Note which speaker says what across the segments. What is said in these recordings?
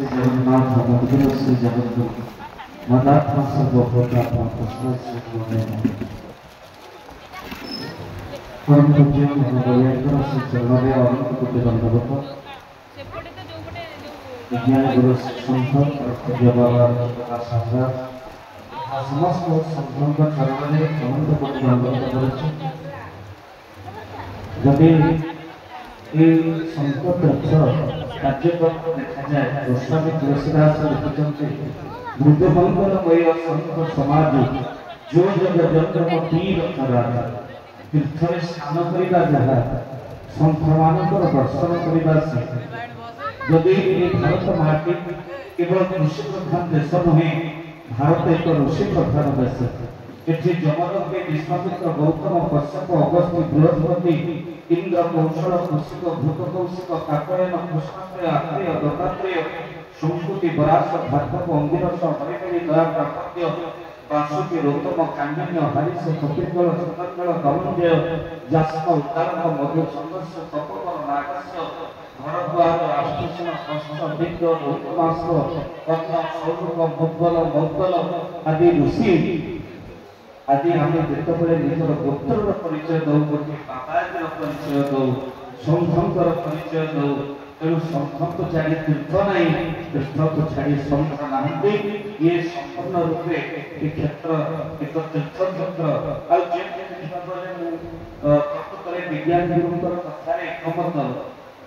Speaker 1: श्री जगन्नाथ मधुर श्री जगन्नाथ मदात्मा सर्वभूतात्मा कृष्ण श्री परम पूज्य मनोदयाकर श्री चरण अनंत कोटि दंडवत विज्ञान गुरु संत पूज्य बाबा प्रकाश समस्त संत चरण अनंत कोटि दंडवत जदि संत कार्यक्रम देखा जाए गोस्वामी तुलसीदास लिखिं मृदुमंगलमय संत समाज जो जग जन्म तीर्थ राजा तीर्थ स्नान करवा जहाँ संत मानकर दर्शन करवा से जदि भारत माटी केवल कृषि प्रधान देश नुहे भारत एक ऋषि प्रधान देश ये जमदग्नि विश्वामित्र गौतम कश्यप अगस्त्य बृहस्पति इंद्र कौशल कौशिक भूत कौशिक काकयन कृष्णप्रिय आत्रेय दत्तात्रेय संस्कृति बरास भार्गव अंगिरस हरिकरी दया प्रापत्य वासुकी रोतम कांडिन्य हरिष कपिंगल सुतंगल धनंजय जास्म उद्दारक मधु संघर्ष तपोवन नागस्य भरद्वाज राष्ट्रसेन कष्ट दिग्ग रोहितमास पद्म सौरभ मुद्गल मौद्गल आदि ऋषि आदि आम जिते निजर गोत्र परिचय दौ गोटे बाबाजीर परिचय दौ संघर परिचय दौ तेणु संघ को छाड़ी तीर्थ ना तीर्थ को छाड़ी संघ ना ये संपूर्ण रूपे क्षेत्र एक तीर्थ क्षेत्र प्रकृत विज्ञान गुरुंर कथार एकमत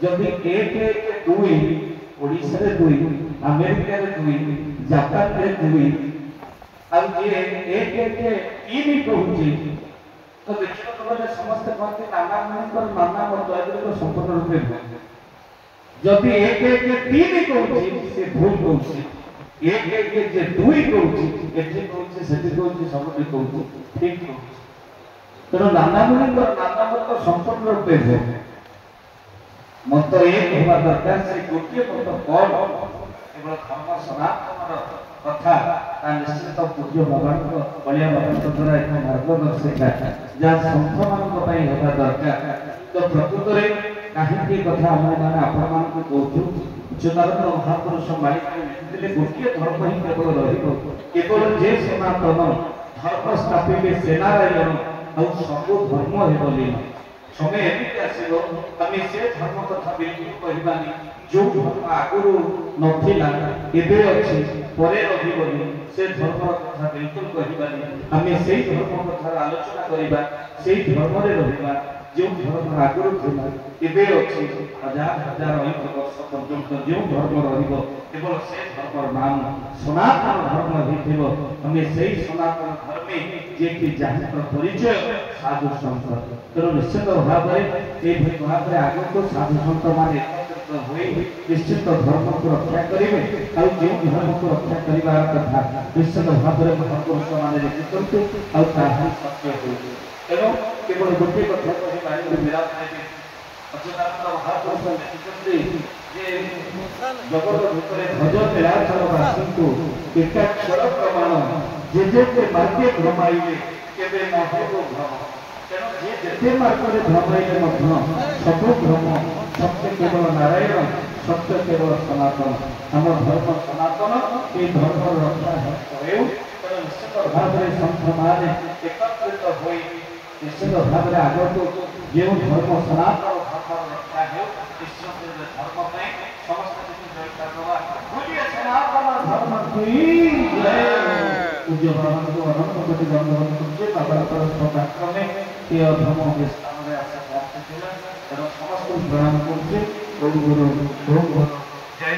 Speaker 1: जदि एक दुई ओडिशा दुई अमेरिका दुई जापान दुई एक तीन कहूँ तो देखिए समस्त कहते नाना मान नाना मत संपूर्ण रूपे जदि एक तीन कहूँ से भूल कहूँ एक दुई कहूँ कहूँ सब कहूँ ठीक कहूँ तेणु नाना मान नाना मत संपूर्ण रूपे मत एक होगा दरकार से गोटे मत कौन केवल धर्म सनातन कथा निश्चित पूज्य बाबा बलिया बाबा द्वारा एक मार्गदर्शिका जहाँ संत मान होगा दरकार तो प्रकृत में कहीं कथा आम मैंने आपण मान कहूँ उच्चतर महापुरुष मालिक गोटे धर्म ही केवल केवल जे सनातन धर्म स्थापित सेनारायण और सब धर्म है समय एमती आसो आम से धर्म कथा बिल्कुल कहबानी जो धर्म आगुरी नाला एवं अच्छी परे रही से धर्म कथा बिल्कुल कहबानी आम से धर्म कथार आलोचना करवा से धर्म रहा जो धर्म आगुरी था एवं अच्छी हजार हजार अनेक वर्ष पर्यंत जो धर्म केवल से धर्म नाम सनातन धर्म होमें से सनातन धर्मे जे कि जहाँ परिचय साधु सन्त तेणु निश्चित भाव में भाव में आग को साधु सन्त मान निश्चित धर्म को रक्षा करेंगे और जो धर्म को रक्षा करने कथा निश्चित भाव में महापुरुष मैंने लिखिं सत्य हो तेणु केवल गोटे कथा कही विराट अच्युतानंद महापुरुष लिखिं जगत भितर भज नीलाचलवासी को एकाक्षर प्रमाण जे जे मार्गे भ्रमाइले केवे न हो भ्रम तेणु जे जेते मार्गे भ्रमाइले सब भ्रम सत्य केवल नारायण सत्य केवल सनातन आम धर्म सनातन ये धर्म रक्षा है निश्चित भाव में संत मान एकत्रित हो निश्चित भाव में आग को जो धर्म सनातन धर्म रक्षा है निश्चित धर्म में समस्त सनातन धर्म की पूज्य बाबा को अनंत कोटि दंडवत करके बाबा पदार्थ में ये धर्म के स्थान में आशा प्राप्त किया तेणु समस्त प्रणाम करके गुरु गुरु जय